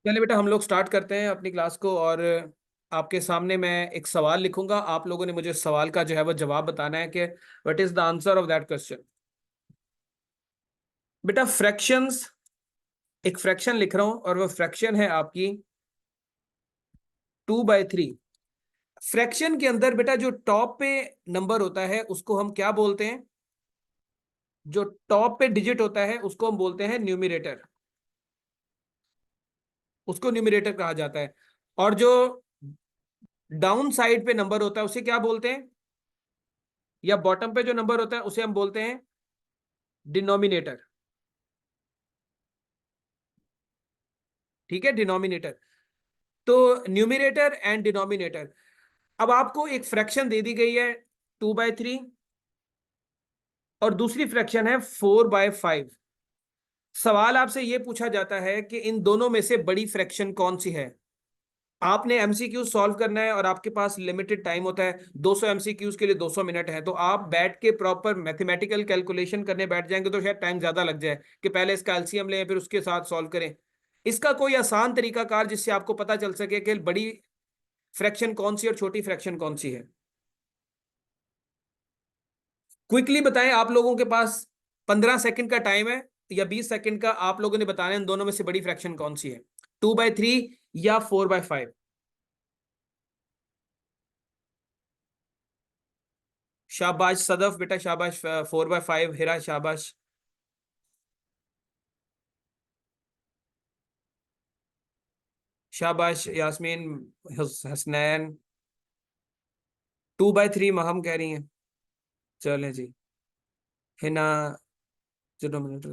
चलिए बेटा, हम लोग स्टार्ट करते हैं अपनी क्लास को। और आपके सामने मैं एक सवाल लिखूंगा, आप लोगों ने मुझे सवाल का जो है वो जवाब बताना है कि what is the answer of that question. बेटा फ्रैक्शंस, एक फ्रैक्शन लिख रहा हूं और वो फ्रैक्शन है आपकी 2/3। फ्रैक्शन के अंदर बेटा जो टॉप पे नंबर होता है उसको हम क्या बोलते हैं? जो टॉप पे डिजिट होता है उसको हम बोलते हैं न्यूमरेटर। उसको न्यूमरेटर कहा जाता है। और जो डाउन साइड पे नंबर होता है उसे क्या बोलते हैं? या बॉटम पे जो नंबर होता है उसे हम बोलते हैं डिनोमिनेटर। ठीक है, डिनोमिनेटर। तो न्यूमरेटर एंड डिनोमिनेटर। अब आपको एक फ्रैक्शन दे दी गई है 2/3, और दूसरी फ्रैक्शन है 4/5। सवाल आपसे यह पूछा जाता है कि इन दोनों में से बड़ी फ्रैक्शन कौन सी है। आपने एमसीक्यू सॉल्व करना है और आपके पास लिमिटेड टाइम होता है, 200 एमसीक्यूज के लिए 200 मिनट है। तो आप बैठ के प्रॉपर मैथमेटिकल कैलकुलेशन करने बैठ जाएंगे तो शायद टाइम ज्यादा लग जाए कि पहले इसका एलसीएम लें फिर उसके साथ सॉल्व करें। इसका कोई आसान तरीका कार जिससे आपको पता चल सके कि बड़ी फ्रैक्शन कौन सी और छोटी फ्रैक्शन कौन सी है। क्विकली बताएं, आप लोगों के पास 15 सेकंड का टाइम है या 20 सेकंड का। आप लोगों ने बताना है इन दोनों में से बड़ी फ्रैक्शन कौन सी है, 2/3 या 4/5। शाबाश सदफ बेटा, शाबाश। 4/5। हिरा शाबाश। शाबाश यास्मीन। हसनैन। 2/3 महम कह रही हैं। चलें जी। हिना। चलो मिनट।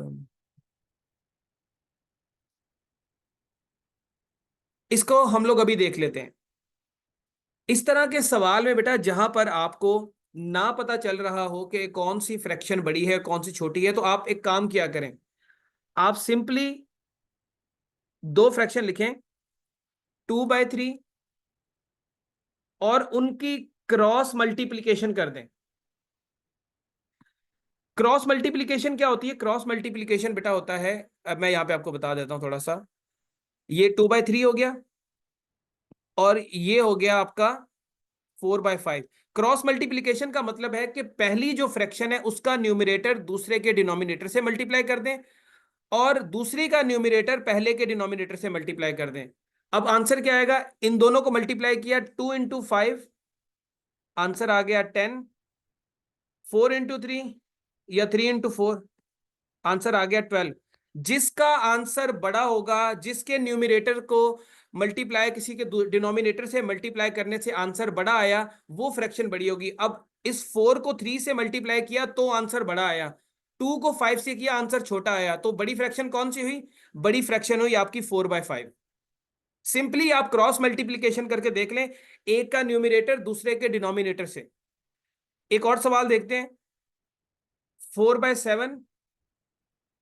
इसको हम लोग अभी देख लेते हैं। इस तरह के सवाल में बेटा जहां पर आपको ना पता चल रहा हो कि कौन सी फ्रैक्शन बड़ी है कौन सी छोटी है, तो आप एक काम किया करें। आप सिंपली दो फ्रैक्शन लिखें, 2/3, और उनकी क्रॉस मल्टीप्लीकेशन कर दें। क्रॉस मल्टीप्लीकेशन क्या होती है? क्रॉस मल्टीप्लीकेशन बेटा होता है, अब मैं यहां पे आपको बता देता हूं थोड़ा सा। ये 2/3 हो गया और ये हो गया आपका 4/5। क्रॉस मल्टीप्लीकेशन का मतलब है कि पहली जो फ्रैक्शन है उसका न्यूमरेटर दूसरे के डिनोमिनेटर से मल्टीप्लाई कर दें, और दूसरी का न्यूमरेटर पहले के डिनोमिनेटर से मल्टीप्लाई कर दें। अब आंसर क्या आएगा? इन दोनों को मल्टीप्लाई किया, 2 × 5, आंसर आ गया 10। 4 × 3 या 3 × 4, आंसर आ गया 12। जिसका आंसर बड़ा होगा, जिसके न्यूमरेटर को मल्टीप्लाई किसी के डिनोमिनेटर से मल्टीप्लाई करने से आंसर बड़ा आया, वो फ्रैक्शन बड़ी होगी। अब इस 4 को 3 से मल्टीप्लाई किया तो आंसर बड़ा आया, 2 को 5 से किया आंसर छोटा आया, तो बड़ी फ्रैक्शन कौन सी हुई? बड़ी फ्रैक्शन हुई आपकी 4/5। सिंपली आप क्रॉस मल्टीप्लीकेशन करके देख लें, एक का न्यूमरेटर दूसरे के डिनोमिनेटर से। एक और सवाल देखते हैं। 4/7,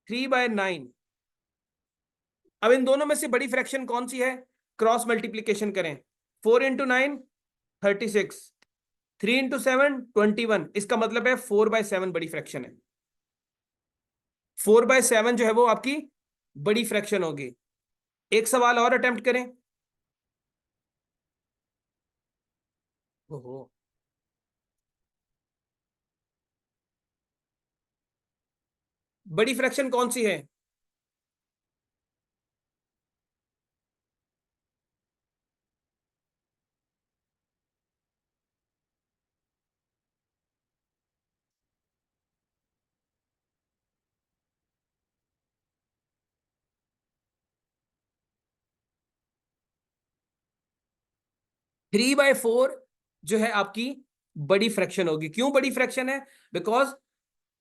3/9। अब इन दोनों में से बड़ी फ्रैक्शन कौन सी है? क्रॉस मल्टीप्लीकेशन करें। 4 × 9 36, 3 × 7 21। इसका मतलब है 4/7 बड़ी फ्रैक्शन है। 4/7 जो है वो आपकी बड़ी फ्रैक्शन होगी। एक सवाल और अटेम्प्ट करें। ओहो। बड़ी फ्रैक्शन कौन सी है? 3/4 जो है आपकी बड़ी फ्रैक्शन होगी। क्यों बड़ी फ्रैक्शन है? बिकॉज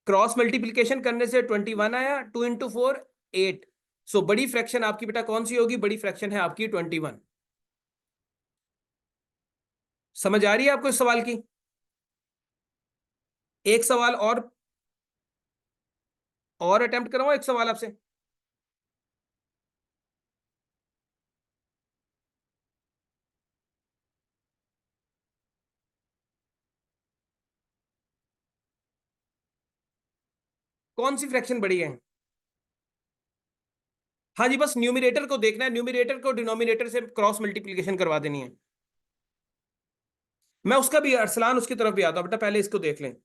क्रॉस मल्टीप्लीकेशन करने से 21 आया, 2 × 4 8। सो बड़ी फ्रैक्शन आपकी बेटा कौन सी होगी? बड़ी फ्रैक्शन है आपकी 21। समझ आ रही है आपको इस सवाल की? एक सवाल और अटेम्प्ट कराऊं, एक सवाल आपसे। कौन सी फ्रैक्शन बड़ी है? हाँ जी, बस न्यूमिरेटर को देखना है, न्यूमिरेटर को डिनोमिनेटर से क्रॉस मल्टीप्लीकेशन करवा देनी है। मैं उसका भी, अरसलान उसकी तरफ भी आता हूं, बेटा पहले इसको देख लें।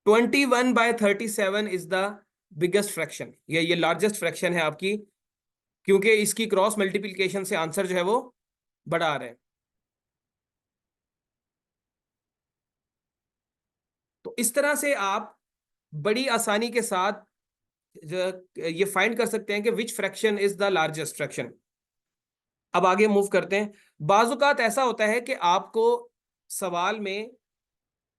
21/37 इज द बिगेस्ट फ्रैक्शन, ये लार्जेस्ट फ्रैक्शन है आपकी, क्योंकि इसकी क्रॉस मल्टीप्लीकेशन से आंसर जो है वो बड़ा आ रहा है। तो इस तरह से आप बड़ी आसानी के साथ ये फाइंड कर सकते हैं कि विच fraction is the largest fraction. अब आगे मूव करते हैं। बाजुकात ऐसा होता है कि आपको सवाल में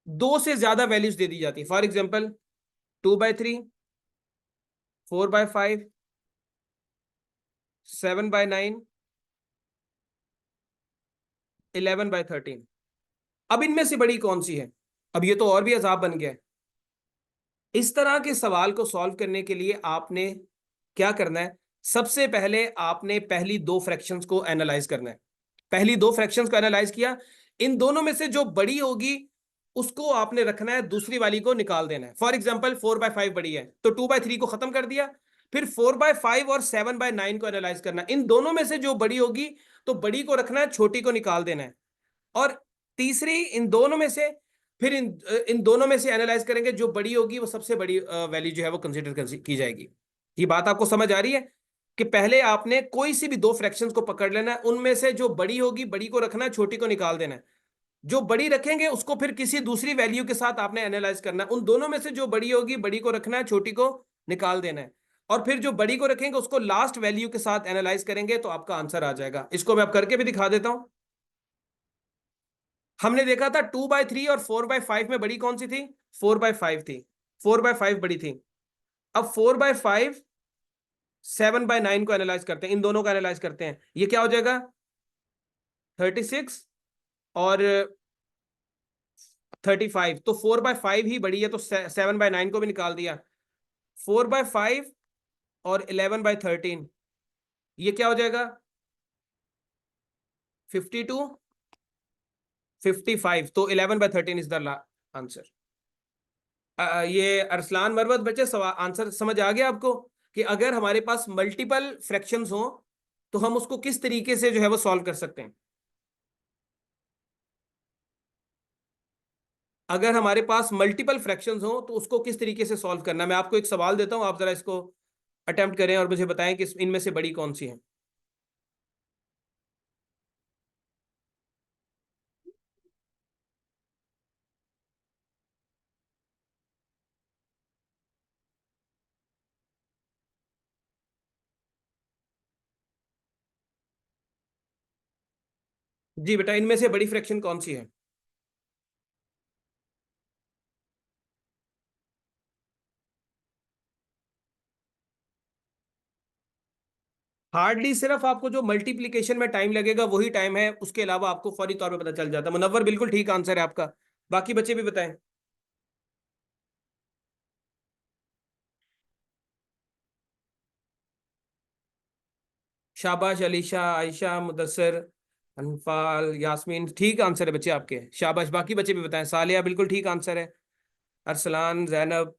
दो से ज्यादा वैल्यूज दे दी जाती है। For example 2/3, 4/5, 7/9, 11/13। अब इनमें से बड़ी कौन सी है? अब ये तो और भी अजाब बन गया है। इस तरह के सवाल को सॉल्व करने के लिए आपने क्या करना है? सबसे पहले आपने पहली दो फ्रैक्शंस को एनालाइज करना है। पहली दो फ्रैक्शंस को एनालाइज किया, इन दोनों में से जो बड़ी होगी उसको आपने रखना है, दूसरी वाली को निकाल देना है। फॉर एग्जाम्पल 4/5 बड़ी है तो 2/3 को खत्म कर दिया। फिर 4/5 और 7/9 को एनालाइज करना है। इन दोनों में से जो बड़ी होगी तो बड़ी को रखना है, छोटी को निकाल देना है। और तीसरी, इन दोनों में से, फिर इन दोनों में से एनालाइज करेंगे, जो बड़ी होगी वो सबसे बड़ी वैल्यू जो है वो कंसीडर की जाएगी। ये बात आपको समझ आ रही है कि पहले आपने कोई सी भी दो फ्रैक्शंस को पकड़ लेना है, उनमें से जो बड़ी होगी बड़ी को रखना है, छोटी को निकाल देना है। जो बड़ी रखेंगे उसको फिर किसी दूसरी वैल्यू के साथ आपने एनालाइज करना है। उन दोनों में से जो बड़ी होगी बड़ी को रखना है, छोटी को निकाल देना है। और फिर जो बड़ी को रखेंगे उसको लास्ट वैल्यू के साथ एनालाइज करेंगे तो आपका आंसर आ जाएगा। इसको मैं अब करके भी दिखा देता हूं। हमने देखा था 2/3 और 4/5 में बड़ी कौन सी थी? 4/5 थी। 4/5 बड़ी थी। अब 4/5, 7/9 को एनालाइज करते हैं, इन दोनों को एनालाइज करते हैं, ये क्या हो जाएगा? 36 और 35। तो 4/5 ही बड़ी है तो 7/9 को भी निकाल दिया। 4/5 और 11/13, ये क्या हो जाएगा? 52, 55। तो 11/13 इज द आंसर। ये अरसलान मरवत बच्चे, सवाल आंसर समझ आ गया आपको कि अगर हमारे पास मल्टीपल फ्रैक्शंस हो तो हम उसको किस तरीके से जो है वो सॉल्व कर सकते हैं। अगर हमारे पास मल्टीपल फ्रैक्शंस हो तो उसको किस तरीके से सॉल्व करना है। मैं आपको एक सवाल देता हूं, आप जरा इसको अटेम्प्ट करें और मुझे बताएं कि इनमें से बड़ी कौन सी है। जी बेटा, इनमें से बड़ी फ्रैक्शन कौन सी है? हार्डली सिर्फ आपको जो मल्टीप्लीकेशन में टाइम लगेगा वही टाइम है, उसके अलावा आपको फौरी तौर पे पता चल जाता है। मुनव्वर बिल्कुल ठीक आंसर है आपका। बाकी बच्चे भी बताएं। शाबाश, अलीशा, आयशा, मुदस्सर, अनफाल, यास्मीन, ठीक आंसर है बच्चे आपके, शाबाश। बाकी बच्चे भी बताएं। सालिया बिल्कुल ठीक आंसर है। अरसलान, जैनब,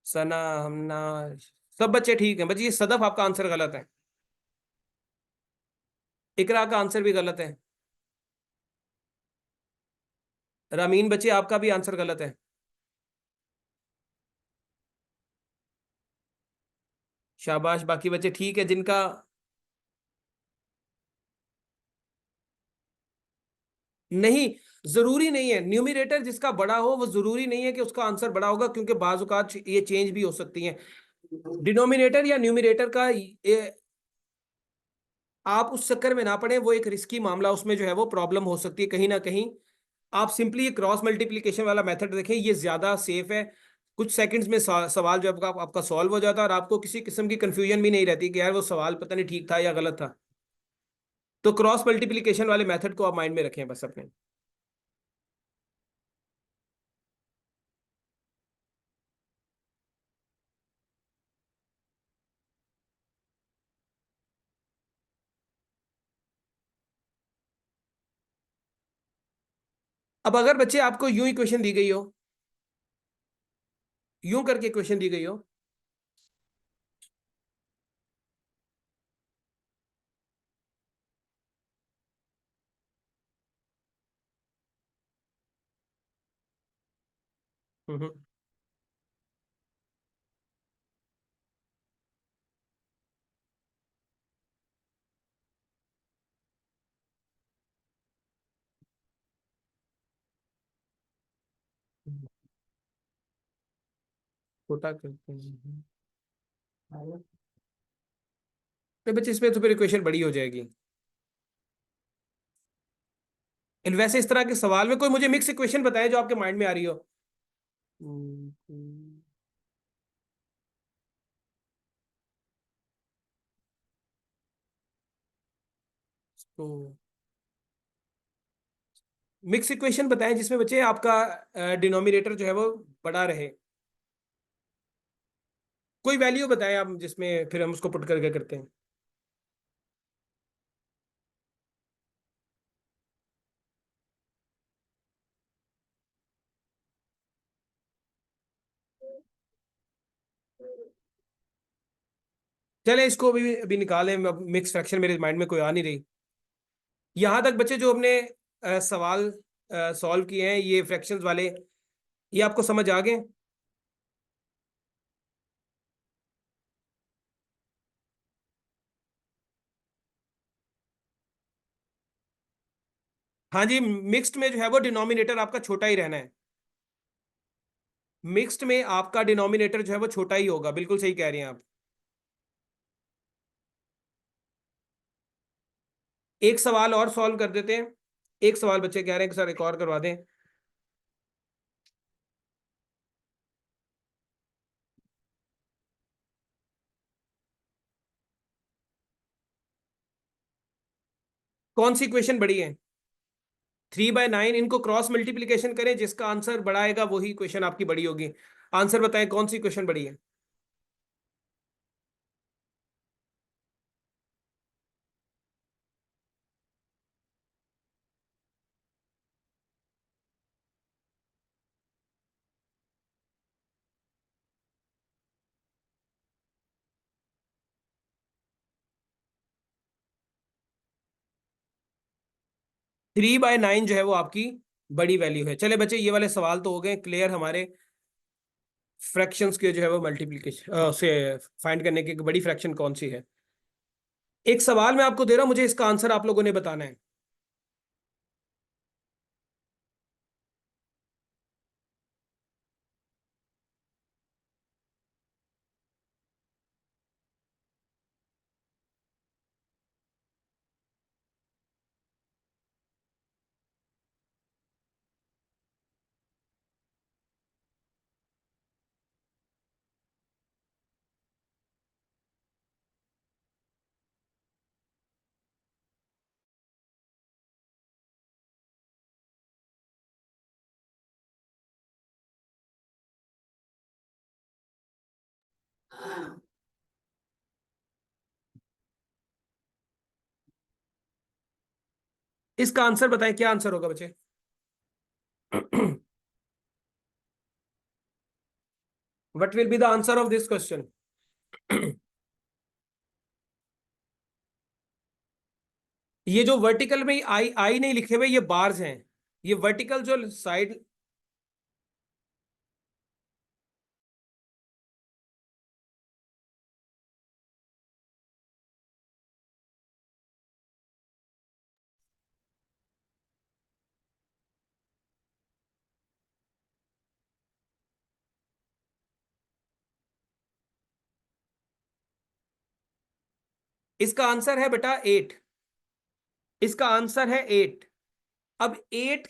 सना, हमना, सब बच्चे ठीक हैं बच्चे। ये सदफ आपका आंसर गलत है। इकरा का आंसर भी गलत है। रामीन बच्चे, आपका भी आंसर गलत है। शाबाश, बाकी बच्चे ठीक है जिनका। नहीं, जरूरी नहीं है न्यूमिरेटर जिसका बड़ा हो वो जरूरी नहीं है कि उसका आंसर बड़ा होगा, क्योंकि बाज औकात ये चेंज भी हो सकती हैं। डिनोमिनेटर या न्यूमिरेटर का आप उस चक्कर में ना पड़े, वो एक रिस्की मामला, उसमें जो है वो प्रॉब्लम हो सकती है कहीं ना कहीं। आप सिंपली ये क्रॉस मल्टीप्लीकेशन वाला मेथड देखें, ये ज्यादा सेफ है। कुछ सेकंड्स में सवाल जो आपका सॉल्व हो जाता है और आपको किसी किस्म की कंफ्यूजन भी नहीं रहती कि यार वो सवाल पता नहीं ठीक था या गलत था। तो क्रॉस मल्टीप्लीकेशन वाले मेथड को आप माइंड में रखें बस अपने। अब अगर बच्चे आपको यूं इक्वेशन दी गई हो, यूं करके इक्वेशन दी गई हो, हम्म, छोटा करते हैं तो बच्चे इसमें तो फिर इक्वेशन बड़ी हो जाएगी। वैसे इस तरह के सवाल में कोई मुझे मिक्स इक्वेशन बताए जो आपके माइंड में आ रही हो। तो मिक्स इक्वेशन बताएं जिसमें बच्चे आपका डिनोमिनेटर जो है वो बड़ा रहे। कोई वैल्यू बताएं आप जिसमें फिर हम उसको पुट करके करते हैं। चले इसको भी अभी निकालें, मिक्स फ्रैक्शन मेरे माइंड में कोई आ नहीं रही। यहां तक बच्चे जो हमने सवाल सॉल्व किए हैं ये फ्रैक्शंस वाले, ये आपको समझ आ गए? हाँ जी, मिक्स्ड में जो है वो डिनोमिनेटर आपका छोटा ही रहना है। मिक्स्ड में आपका डिनोमिनेटर जो है वो छोटा ही होगा, बिल्कुल सही कह रहे हैं आप। एक सवाल और सॉल्व कर देते हैं। एक सवाल बच्चे कह रहे हैं कि सर एक और करवा दें। कौन सी क्वेश्चन बड़ी है? 3/9, इनको क्रॉस मल्टीप्लीकेशन करें, जिसका आंसर बड़ा आएगा वही क्वेश्चन आपकी बड़ी होगी। आंसर बताएं कौन सी क्वेश्चन बड़ी है? 3/9 जो है वो आपकी बड़ी वैल्यू है। चले बच्चे ये वाले सवाल तो हो गए क्लियर हमारे। फ्रैक्शंस के जो है वो मल्टीप्लीकेशन से फाइंड करने की बड़ी फ्रैक्शन कौन सी है। एक सवाल मैं आपको दे रहा हूं, मुझे इसका आंसर आप लोगों ने बताना है। इसका आंसर बताएं, क्या आंसर होगा बच्चे? What will be the answer of this question? ये जो वर्टिकल में आई आई नहीं लिखे हुए, ये बार्स हैं। ये वर्टिकल जो साइड, इसका आंसर है बेटा 8। इसका आंसर है 8। अब 8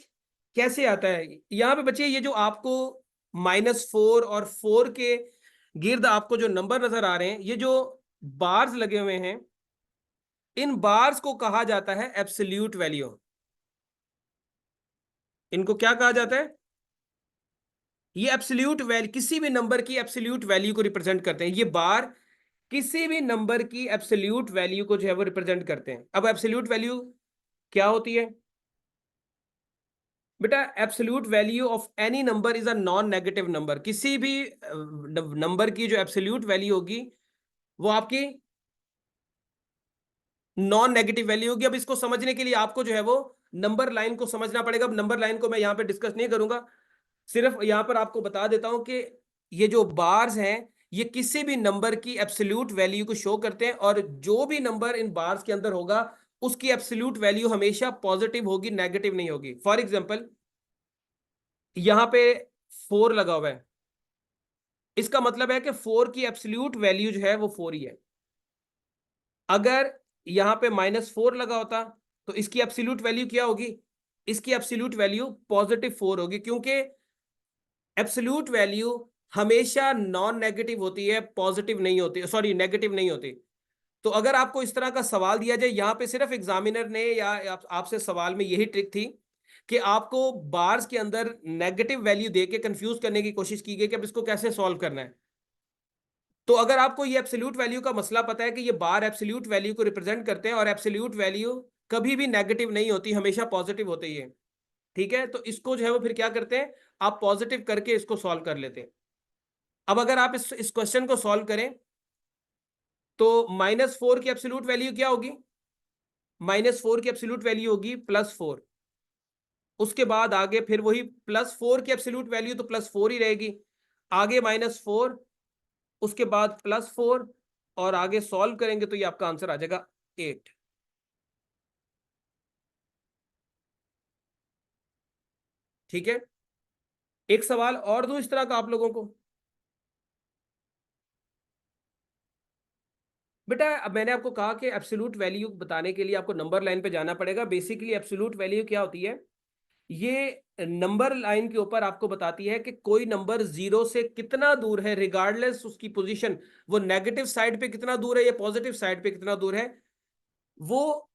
कैसे आता है यहां पे बच्चे? ये जो आपको -4 और 4 के गिर्द आपको जो नंबर नजर आ रहे हैं, ये जो बार्स लगे हुए हैं, इन बार्स को कहा जाता है एब्सोल्यूट वैल्यू। इनको क्या कहा जाता है? ये एब्सोल्यूट वैल्यू, किसी भी नंबर की एब्सोल्यूट वैल्यू को रिप्रेजेंट करते हैं। ये बार किसी भी नंबर की एब्सोल्यूट वैल्यू को जो है वो रिप्रेजेंट करते हैं। अब एब्सोल्यूट वैल्यू क्या होती है? बेटा absolute value of any number is a non negative number. किसी भी नंबर की जो एब्सोल्यूट वैल्यू होगी वो आपकी नॉन नेगेटिव वैल्यू होगी। अब इसको समझने के लिए आपको जो है वो नंबर लाइन को समझना पड़ेगा। अब नंबर लाइन को मैं यहां पे डिस्कस नहीं करूंगा, सिर्फ यहां पर आपको बता देता हूं कि ये जो बार्स हैं ये किसी भी नंबर की एब्सोल्यूट वैल्यू को शो करते हैं, और जो भी नंबर इन बार्स के अंदर होगा उसकी एब्सोल्यूट वैल्यू हमेशा पॉजिटिव होगी, नेगेटिव नहीं होगी। फॉर एग्जाम्पल यहां पे 4 लगा हुआ है, इसका मतलब है कि 4 की एब्सोल्यूट वैल्यू जो है वो 4 ही है। अगर यहां पे -4 लगा होता तो इसकी एब्सोल्यूट वैल्यू क्या होगी? इसकी एब्सोल्यूट वैल्यू +4 होगी, क्योंकि एब्सोल्यूट वैल्यू हमेशा नॉन नेगेटिव होती है, पॉजिटिव नहीं होती, सॉरी नेगेटिव नहीं होती। तो अगर आपको इस तरह का सवाल दिया जाए, यहां पे सिर्फ एग्जामिनर ने या आपसे सवाल में यही ट्रिक थी कि आपको बार्स के अंदर नेगेटिव वैल्यू देके कंफ्यूज करने की कोशिश की गई कि अब इसको कैसे सॉल्व करना है। तो अगर आपको ये एब्सोल्यूट वैल्यू का मसला पता है कि ये बार एब्सोल्यूट वैल्यू को रिप्रेजेंट करते हैं और एब्सोल्यूट वैल्यू कभी भी नेगेटिव नहीं होती, हमेशा पॉजिटिव होती है, ठीक है, तो इसको जो है वो फिर क्या करते हैं, आप पॉजिटिव करके इसको सॉल्व कर लेते हैं। अब अगर आप इस क्वेश्चन को सॉल्व करें तो -4 की एब्सोल्यूट वैल्यू क्या होगी? -4 की एब्सोल्यूट वैल्यू होगी +4। उसके बाद आगे फिर वही +4 की एब्सोल्यूट वैल्यू तो +4 ही रहेगी, आगे -4, उसके बाद +4, और आगे सॉल्व करेंगे तो ये आपका आंसर आ जाएगा 8। ठीक है, एक सवाल और दूं इस तरह का आप लोगों को। बेटा अब मैंने आपको कहा कि एब्सोल्यूट वैल्यू बताने के लिए आपको नंबर लाइन पे जाना पड़ेगा। बेसिकली एब्सोल्यूट वैल्यू क्या होती है? ये नंबर लाइन के ऊपर आपको बताती है कि कोई नंबर जीरो से कितना दूर है, रिगार्डलेस उसकी पोजीशन, वो नेगेटिव साइड पे कितना दूर है या पॉजिटिव साइड पे कितना दूर है। वो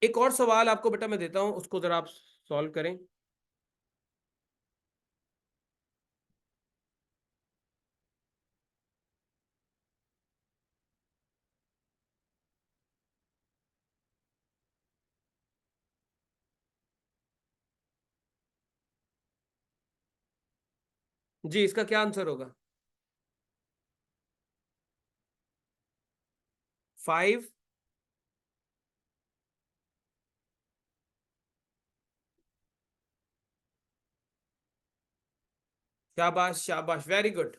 एक और सवाल आपको बेटा मैं देता हूं, उसको जरा आप सॉल्व करें। जी, इसका क्या आंसर होगा? 5। शाबाश शाबाश, वेरी गुड।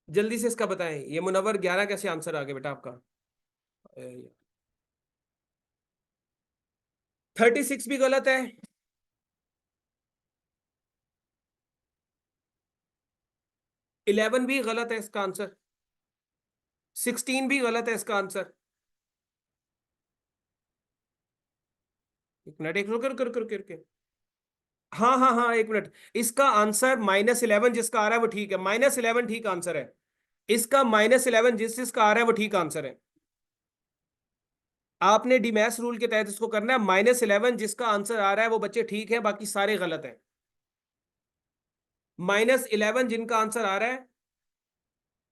जल्दी से इसका बताएं, ये मुनव्वर 11 कैसे आंसर आ गया बेटा आपका? 36 भी गलत है, 11 भी गलत है इसका आंसर, 16 भी गलत है इसका आंसर। एक मिनट, एक रुक रुक रुक रुक रुक, हाँ हाँ हाँ, एक मिनट। इसका आंसर -11 जिसका आ रहा है वो ठीक है, -11 ठीक आंसर है। इसका -11 जिसका आ रहा है वो ठीक आंसर है। आपने डीमैथ्स रूल के तहत इसको करना है। -11 जिसका आंसर आ रहा है वो बच्चे ठीक है, बाकी सारे गलत हैं। -11 जिनका आंसर आ रहा है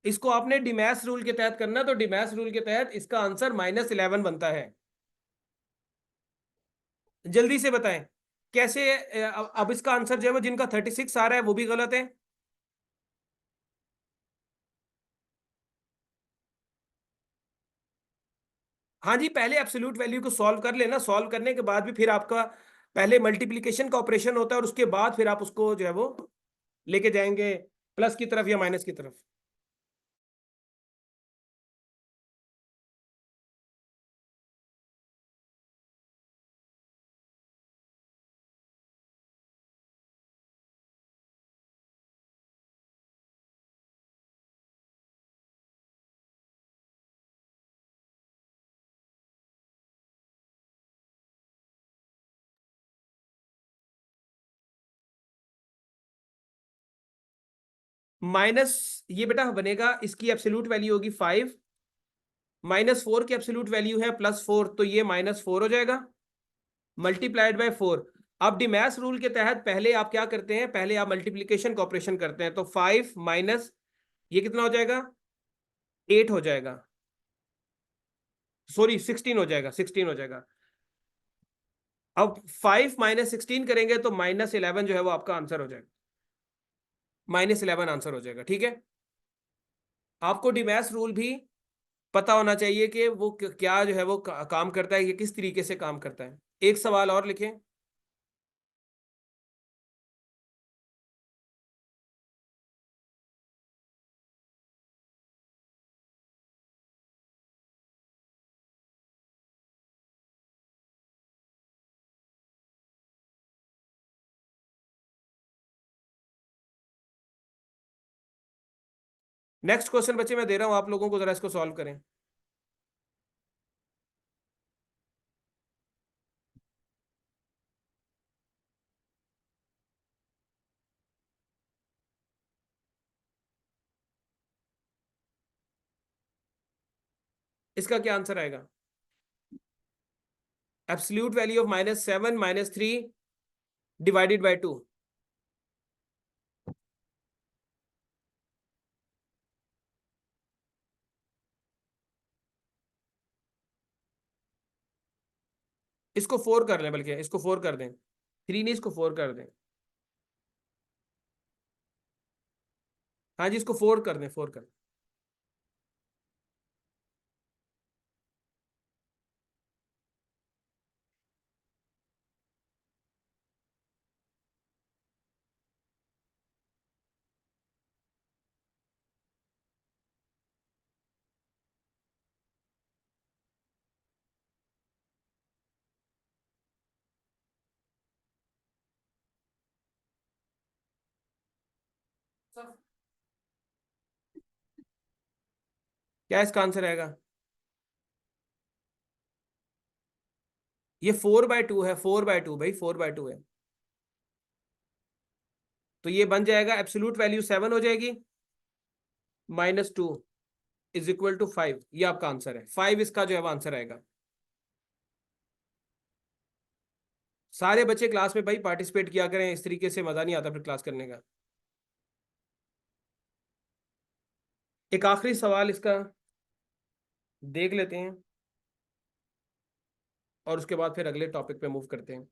इसको आपने डीमैथ्स रूल के तहत करना है, तो डीमैथ्स रूल के तहत इसका आंसर -11 बनता है। जल्दी से बताएं कैसे। अब इसका आंसर जो है वो जिनका 36 आ रहा है वो भी गलत है। हाँ जी, पहले एब्सोल्यूट वैल्यू को सॉल्व कर लेना, सॉल्व करने के बाद भी फिर आपका पहले मल्टीप्लिकेशन का ऑपरेशन होता है और उसके बाद फिर आप उसको जो है वो लेके जाएंगे प्लस की तरफ या माइनस की तरफ। माइनस, ये बेटा बनेगा, इसकी एब्सोल्यूट वैल्यू होगी 5, -4 की एब्सोल्यूट वैल्यू है +4, तो ये -4 हो जाएगा मल्टीप्लाइड बाय 4। अब डिमैथ्स रूल के तहत पहले आप क्या करते हैं, पहले आप मल्टीप्लिकेशन का ऑपरेशन करते हैं, तो 5 माइनस ये कितना हो जाएगा, 8 हो जाएगा, सॉरी 16 हो जाएगा, 16 हो जाएगा। अब 5 माइनस 16 करेंगे तो -11 जो है वो आपका आंसर हो जाएगा, -11 आंसर हो जाएगा। ठीक है, आपको डिमैथ्स रूल भी पता होना चाहिए कि वो क्या जो है वो काम करता है, ये किस तरीके से काम करता है। एक सवाल और लिखें। नेक्स्ट क्वेश्चन बच्चे मैं दे रहा हूं आप लोगों को, जरा इसको सॉल्व करें। इसका क्या आंसर आएगा? Absolute value of -7 -3 divided by 2। इसको 4 कर लें, बल्कि इसको 4 कर दें, 3 नहीं, इसको 4 कर दें। हाँ जी, इसको 4 कर दें, 4 कर दें। क्या इसका आंसर आएगा? ये 4/2 है, 4/2 भाई, 4/2 है। तो ये बन जाएगा, एब्सोल्यूट वैल्यू 7 हो जाएगी, -2 इज इक्वल टू 5। ये आपका आंसर है, 5 इसका जो है वो आंसर आएगा। सारे बच्चे क्लास में भाई पार्टिसिपेट किया करें, इस तरीके से मजा नहीं आता फिर क्लास करने का। एक आखिरी सवाल इसका देख लेते हैं और उसके बाद फिर अगले टॉपिक पे मूव करते हैं।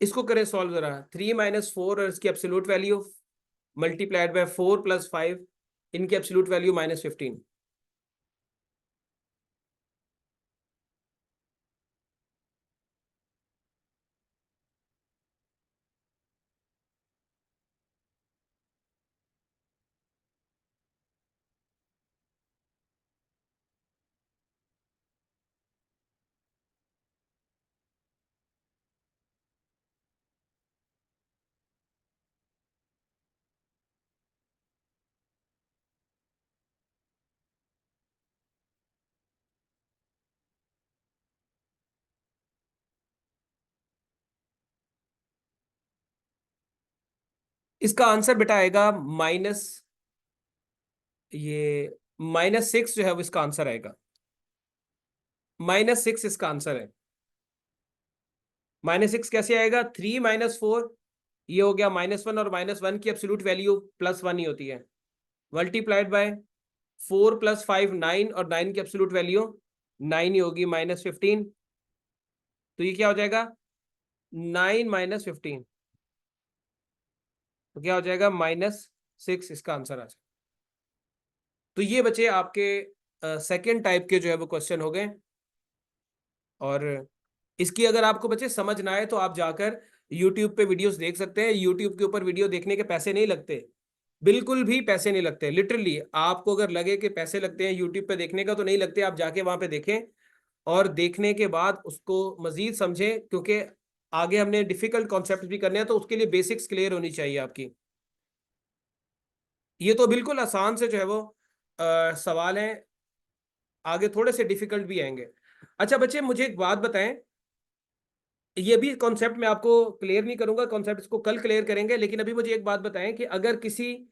इसको करें सॉल्व जरा। 3 - 4 और इसकी एब्सोल्यूट वैल्यू मल्टीप्लाइड बाय 4 + 5, इनकी एब्सोल्यूट वैल्यू -15। इसका आंसर बेटा आएगा माइनस, ये -6 जो है वो इसका आंसर आएगा। -6 इसका आंसर है। -6 कैसे आएगा? 3 - 4, ये हो गया -1, और -1 की एब्सोल्यूट वैल्यू +1 ही होती है, मल्टीप्लाइड बाय 4 + 5 9, और 9 की एब्सोल्यूट वैल्यू 9 ही होगी, -15। तो ये क्या हो जाएगा? 9 - 15, तो क्या हो जाएगा? -6 इसका आंसर आ जाएगा। तो ये बचे आपके सेकेंड टाइप के जो है वो क्वेश्चन हो गए। और इसकी अगर आपको बच्चे समझ ना आए तो आप जाकर YouTube पे वीडियोस देख सकते हैं। YouTube के ऊपर वीडियो देखने के पैसे नहीं लगते, बिल्कुल भी पैसे नहीं लगते। लिटरली आपको अगर लगे कि पैसे लगते हैं YouTube पे देखने का, तो नहीं लगते। आप जाके वहां पे देखें और देखने के बाद उसको मजीद समझें, क्योंकि आगे हमने डिफिकल्ट कॉन्सेप्ट भी करने हैं, तो उसके लिए बेसिक्स क्लियर होनी चाहिए आपकी। ये तो बिल्कुल आसान से जो है वो सवाल हैं, आगे थोड़े से डिफिकल्ट भी आएंगे। अच्छा बच्चे, मुझे एक बात बताएं, ये भी कॉन्सेप्ट मैं आपको क्लियर नहीं करूंगा, कॉन्सेप्ट इसको कल क्लियर करेंगे, लेकिन अभी मुझे एक बात बताएं कि अगर किसी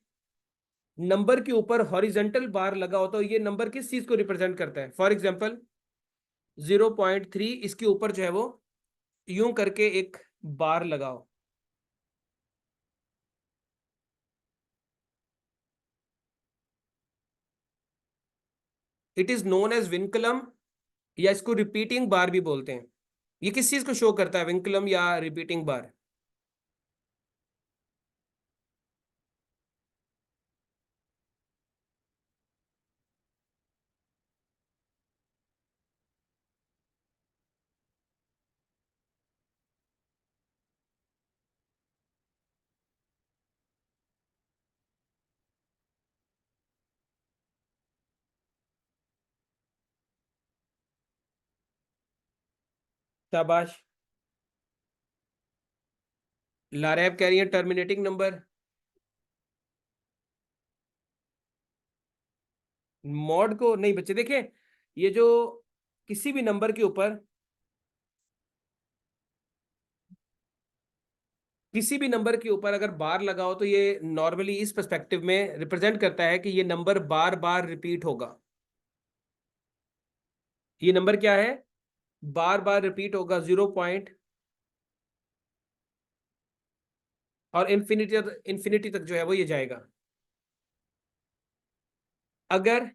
नंबर के ऊपर हॉरिजेंटल बार लगा हो तो ये नंबर किस चीज को रिप्रेजेंट करता है? फॉर एग्जाम्पल 0.3, इसके ऊपर जो है वो यूं करके एक बार लगाओ, इट इज नोन एज विनकलम, या इसको रिपीटिंग बार भी बोलते हैं। ये किस चीज को शो करता है, विनकलम या रिपीटिंग बार? शाबाश, लारैब कह रही है टर्मिनेटिंग नंबर। मॉड को नहीं बच्चे, देखें ये जो किसी भी नंबर के ऊपर, किसी भी नंबर के ऊपर अगर बार लगा हो तो ये नॉर्मली इस पर्सपेक्टिव में रिप्रेजेंट करता है कि ये नंबर बार बार रिपीट होगा। ये नंबर क्या है, बार बार रिपीट होगा, 0 और इन्फिनिटी तक जो है वो ये जाएगा। अगर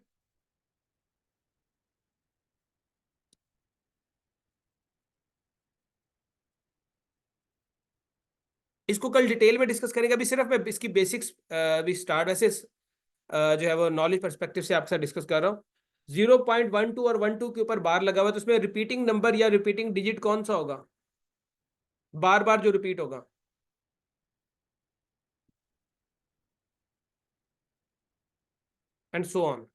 इसको कल डिटेल में डिस्कस करेंगे, अभी सिर्फ मैं इसकी बेसिक्स अभी स्टार्ट वैसे जो है वो नॉलेज पर्सपेक्टिव से आपसे डिस्कस कर रहा हूँ। 0.12 और 12 के ऊपर बार लगा हुआ है, तो उसमें रिपीटिंग नंबर या रिपीटिंग डिजिट कौन सा होगा, बार बार जो रिपीट होगा? And so on.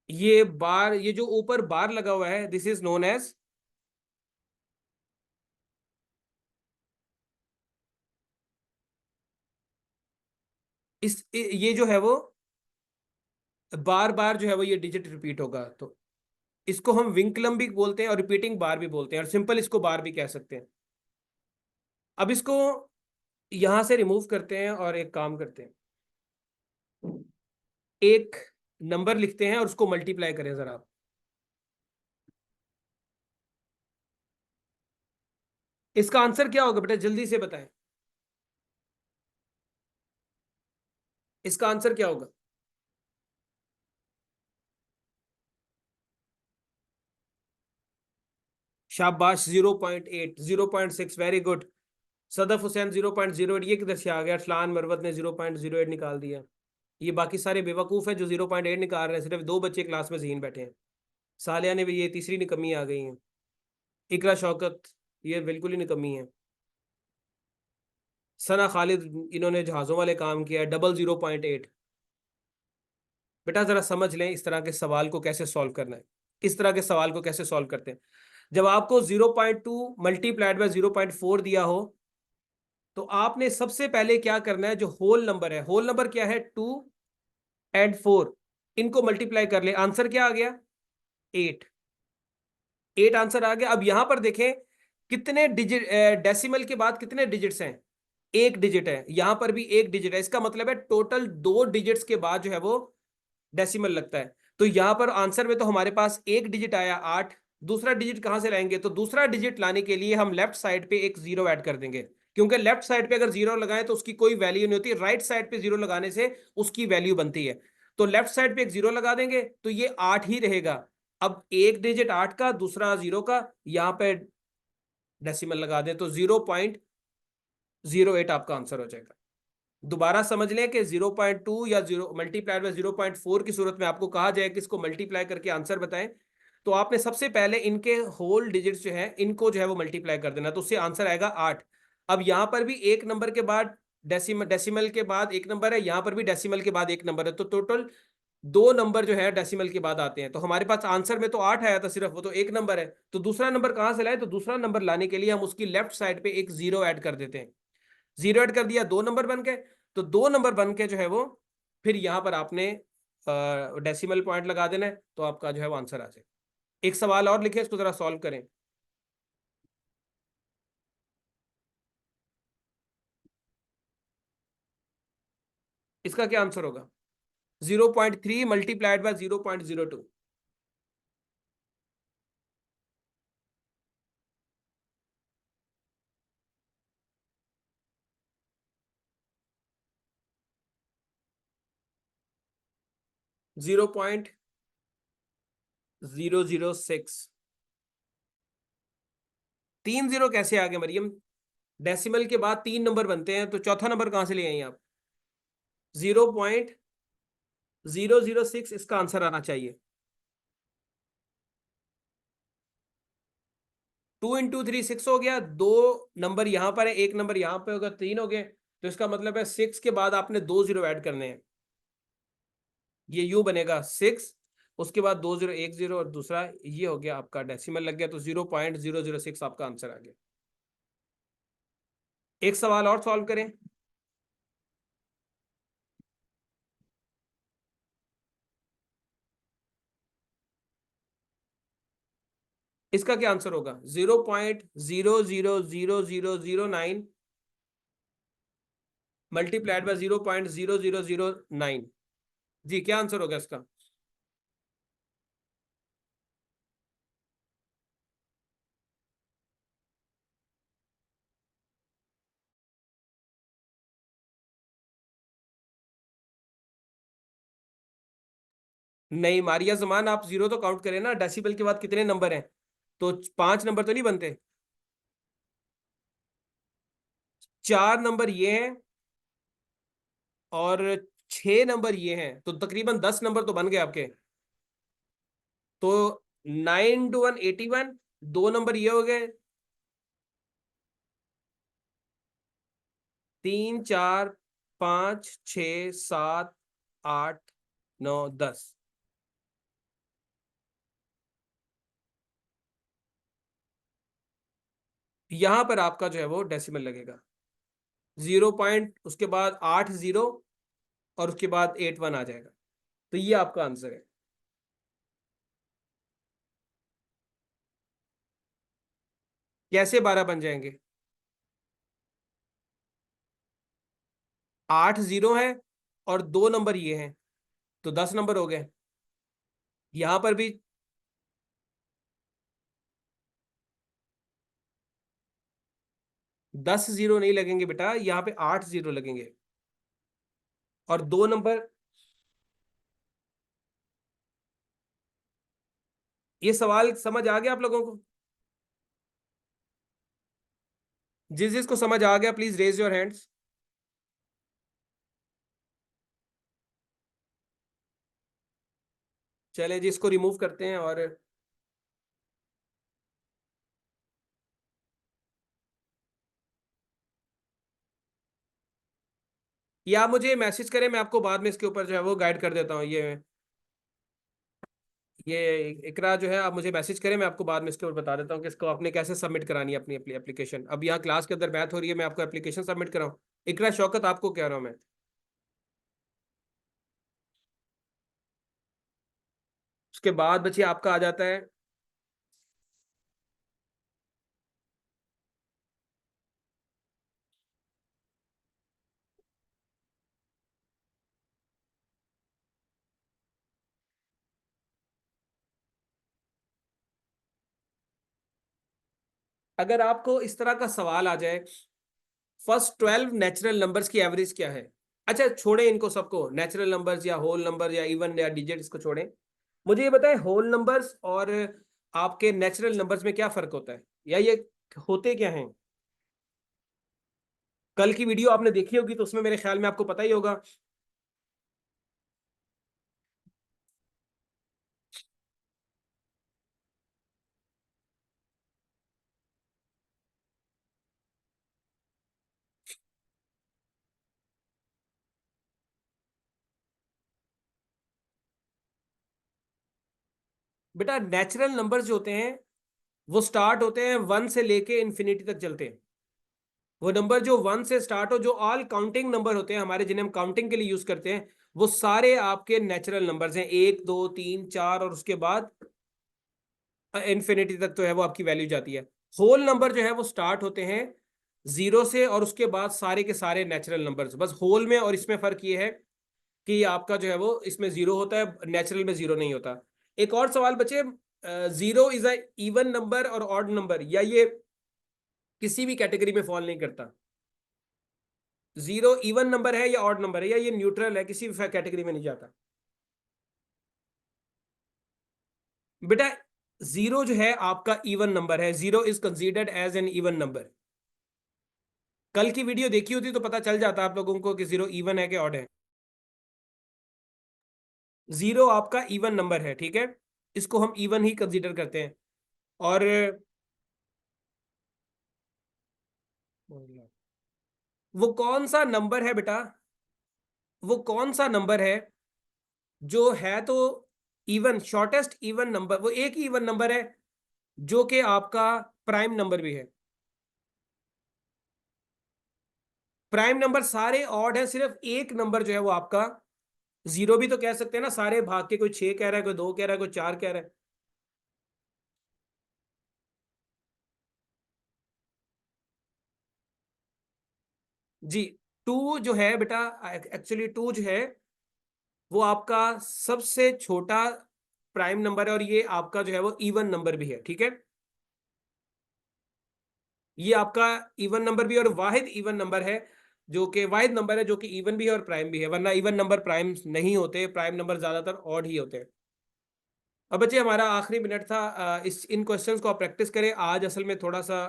ये बार, ये जो ऊपर बार लगा हुआ है, दिस इज नोन एज, इस ये जो है वो बार बार जो है वो ये डिजिट रिपीट होगा, तो इसको हम विंकलम भी बोलते हैं और रिपीटिंग बार भी बोलते हैं, और सिंपल इसको बार भी कह सकते हैं। अब इसको यहां से रिमूव करते हैं और एक काम करते हैं, एक नंबर लिखते हैं और उसको मल्टीप्लाई करें जरा आप। इसका आंसर क्या होगा बेटा, जल्दी से बताएं, इसका आंसर क्या होगा? शाबाश, 0.8, 0.6, वेरी गुड। सदफ हुसैन 0.08, ये किधर से आ गया? अरसलान मरवत ने 0.08 निकाल दिया। ये बाकी सारे बेवकूफ़ हैं जो 0.8 निकाल रहे हैं, सिर्फ दो बच्चे क्लास में ज़हीन बैठे हैं। सालिया ने भी, ये तीसरी निकम्मी आ गई है। इकरा शौकत, ये बिल्कुल ही निकम्मी है। सना खालिद, इन्होंने जहाज़ों वाले काम किया है, डबल 0.8। बेटा ज़रा समझ लें इस तरह के सवाल को कैसे सॉल्व करना है, इस तरह के सवाल को कैसे सॉल्व करते हैं। जब आपको 0.2 मल्टीप्लाइड बाय 0.4 दिया हो, तो आपने सबसे पहले क्या करना है, जो होल नंबर है, होल नंबर क्या है, 2 और 4, इनको मल्टीप्लाई कर ले। आंसर क्या आ गया, 8। 8 आंसर आ गया। अब यहां पर देखें कितने डिजिट, डेसिमल के बाद कितने डिजिट्स हैं, एक डिजिट है, यहां पर भी एक डिजिट है, इसका मतलब है टोटल 2 डिजिट्स के बाद जो है वो डेसिमल लगता है। तो यहां पर आंसर में तो हमारे पास एक डिजिट आया 8, दूसरा डिजिट कहां से लाएंगे? तो दूसरा डिजिट लाने के लिए हम लेफ्ट साइड पे एक जीरो ऐड कर देंगे, क्योंकि लेफ्ट साइड पे अगर जीरो लगाएं तो उसकी कोई वैल्यू नहीं होती, राइट साइड पे जीरो लगाने से उसकी वैल्यू बनती है। तो लेफ्ट साइड पे एक जीरो लगा देंगे तो ये 8 ही रहेगा। अब एक डिजिट 8 का, दूसरा जीरो का, यहां पे डेसिमल लगा दें तो 0.08 आपका आंसर हो जाएगा। दोबारा समझ लें कि 0.2 या 0 मल्टीप्लाइड बाय 0.4 की सूरत में आपको कहा जाए कि इसको मल्टीप्लाई करके आंसर बताएं, तो आपने सबसे पहले इनके होल डिजिट्स जो है इनको जो है वो मल्टीप्लाई कर देना, तो उससे आंसर आएगा 8। अब यहां पर भी एक नंबर के बाद डेसिमल के बाद एक नंबर है, यहां पर भी डेसिमल के बाद एक नंबर है, तो टोटल 2 नंबर जो है डेसिमल के बाद आते हैं। तो हमारे पास आंसर में तो 8 आया था सिर्फ, वो तो एक नंबर है, तो दूसरा नंबर कहां से लाए? तो दूसरा नंबर लाने के लिए हम उसकी लेफ्ट साइड पे एक जीरो ऐड कर देते हैं। जीरो ऐड कर दिया, 2 नंबर बन गए। तो 2 नंबर बन के जो है वो, फिर यहां पर आपने डेसिमल पॉइंट लगा देना है, तो आपका जो है वो आंसर आ जाए। एक सवाल और लिखे, इसको जरा सॉल्व करें। इसका क्या आंसर होगा? 0.3 मल्टीप्लाइड बाय 0.02। 0.006। 3 जीरो कैसे आ गए मरियम? डेसिमल के बाद 3 नंबर बनते हैं, तो चौथा नंबर कहां से ले आई आप? 0.006 इसका आंसर आना चाहिए। 2 × 3 6 हो गया। दो नंबर यहां पर है, एक नंबर यहां पे होगा, 3 हो गए। तो इसका मतलब है 6 के बाद आपने 2 जीरो ऐड करने हैं। ये यूं बनेगा 6, उसके बाद 2 जीरो, 1 जीरो, और दूसरा ये हो गया आपका डेसिमल लग गया, तो 0.006 आपका आंसर आ गया। एक सवाल और सॉल्व करें। इसका क्या आंसर होगा? 0.0000009 मल्टीप्लाइड बाय 0.0009। जी, क्या आंसर होगा इसका? नहीं मारिया जमान, आप जीरो तो काउंट करें ना, डेसिबल के बाद कितने नंबर हैं? तो 5 नंबर तो नहीं बनते। 4 नंबर ये हैं और 6 नंबर ये हैं, तो तकरीबन 10 नंबर तो बन गए आपके। तो 9 × 1 = 81। 2 नंबर ये हो गए, 3 4 5 6 7 8 9 10। यहां पर आपका जो है वो डेसिमल लगेगा। 0 पॉइंट, उसके बाद 8 जीरो, और उसके बाद 81 आ जाएगा। तो ये आपका आंसर है। कैसे 12 बन जाएंगे? 8 जीरो है और 2 नंबर ये हैं, तो 10 नंबर हो गए। यहां पर भी 10 जीरो नहीं लगेंगे बेटा, यहाँ पे 8 जीरो लगेंगे। और 2 नंबर। ये सवाल समझ आ गया आप लोगों को? जिस जिसको समझ आ गया प्लीज रेज योर हैंड्स। चलें जी, इसको रिमूव करते हैं। और या आप मुझे मैसेज करें, मैं आपको बाद में इसके ऊपर जो है वो गाइड कर देता हूँ। ये इकरा जो है, आप मुझे मैसेज करें, मैं आपको बाद में इसके ऊपर बता देता हूँ कि इसको आपने कैसे सबमिट करानी है अपनी अपनी एप्लीकेशन। अब यहाँ क्लास के अंदर मैथ हो रही है, मैं आपको एप्लीकेशन सबमिट कराऊँ? इकरा शौकत आपको कह रहा हूँ मैं। उसके बाद बच्चे आपका आ जाता है। अगर आपको इस तरह का सवाल आ जाए, फर्स्ट 12 नेचुरल नंबर्स की एवरेज क्या है? अच्छा छोड़े इनको सबको, नेचुरल नंबर्स या होल नंबर या इवन या डिजिट, इसको छोड़ें। मुझे ये बताएं, होल नंबर्स और आपके नेचुरल नंबर्स में क्या फर्क होता है, या ये होते क्या हैं? कल की वीडियो आपने देखी होगी, तो उसमें मेरे ख्याल में आपको पता ही होगा। बेटा नेचुरल नंबर्स जो होते हैं, वो स्टार्ट होते हैं 1 से लेके इन्फिनिटी तक चलते हैं। वो नंबर जो 1 से स्टार्ट हो, जो ऑल काउंटिंग नंबर होते हैं हमारे, जिन्हें हम काउंटिंग के लिए यूज करते हैं, वो सारे आपके नेचुरल नंबर्स हैं, 1 2 3 4 और उसके बाद इन्फिनिटी तक जो है वो आपकी वैल्यू जाती है। होल नंबर जो है वो स्टार्ट होते हैं 0 से और उसके बाद सारे के सारे नेचुरल नंबर्स। बस होल में और इसमें फर्क ये है कि आपका जो है वो इसमें 0 होता है, नेचुरल में 0 नहीं होता। एक और सवाल बचे, 0 इज अ इवन नंबर और ऑड नंबर, या ये किसी भी कैटेगरी में फॉल नहीं करता? 0 इवन नंबर है या ऑड नंबर है, या ये न्यूट्रल है, किसी भी कैटेगरी में नहीं जाता? बेटा 0 जो है आपका इवन नंबर है, 0 is considered as an even number. कल की वीडियो देखी होती तो पता चल जाता आप लोगों को कि 0 इवन है कि ऑड है। 0 आपका इवन नंबर है, ठीक है, इसको हम इवन ही कंसीडर करते हैं। और वो कौन सा नंबर है बेटा, वो कौन सा नंबर है जो है तो इवन, शॉर्टेस्ट इवन नंबर, वो एक ही इवन नंबर है जो कि आपका प्राइम नंबर भी है। प्राइम नंबर सारे ऑड है, सिर्फ एक नंबर जो है वो आपका 0 भी तो कह सकते हैं ना, सारे भाग के, कोई 6 कह रहा है, कोई 2 कह रहा है, कोई 4 कह रहा है। जी, 2 जो है बेटा, एक्चुअली 2 जो है वो आपका सबसे छोटा प्राइम नंबर है, और ये आपका जो है वो इवन नंबर भी है, ठीक है। ये आपका इवन नंबर भी और वाहिद इवन नंबर है, जो कि वाहिद नंबर है जो कि इवन भी है और प्राइम भी है, वरना इवन नंबर प्राइम नहीं होते, प्राइम नंबर ज्यादातर ऑड ही होते हैं। अब बच्चे हमारा आखिरी मिनट था, इस इन क्वेश्चंस को आप प्रैक्टिस करें। आज असल में थोड़ा सा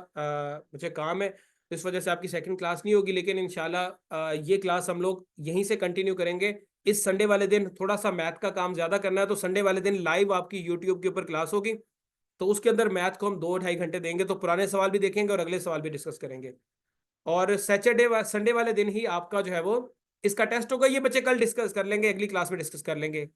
मुझे काम है, तो इस वजह से आपकी सेकंड क्लास नहीं होगी, लेकिन इंशाल्लाह ये क्लास हम लोग यहीं से कंटिन्यू करेंगे। इस संडे वाले दिन थोड़ा सा मैथ का काम ज़्यादा करना है, तो संडे वाले दिन लाइव आपकी यूट्यूब के ऊपर क्लास होगी, तो उसके अंदर मैथ को हम 2 ढाई घंटे देंगे, तो पुराने सवाल भी देखेंगे और अगले सवाल भी डिस्कस करेंगे। और संडे वाले दिन ही आपका जो है वो इसका टेस्ट होगा। ये बच्चे कल डिस्कस कर लेंगे, अगली क्लास में डिस्कस कर लेंगे।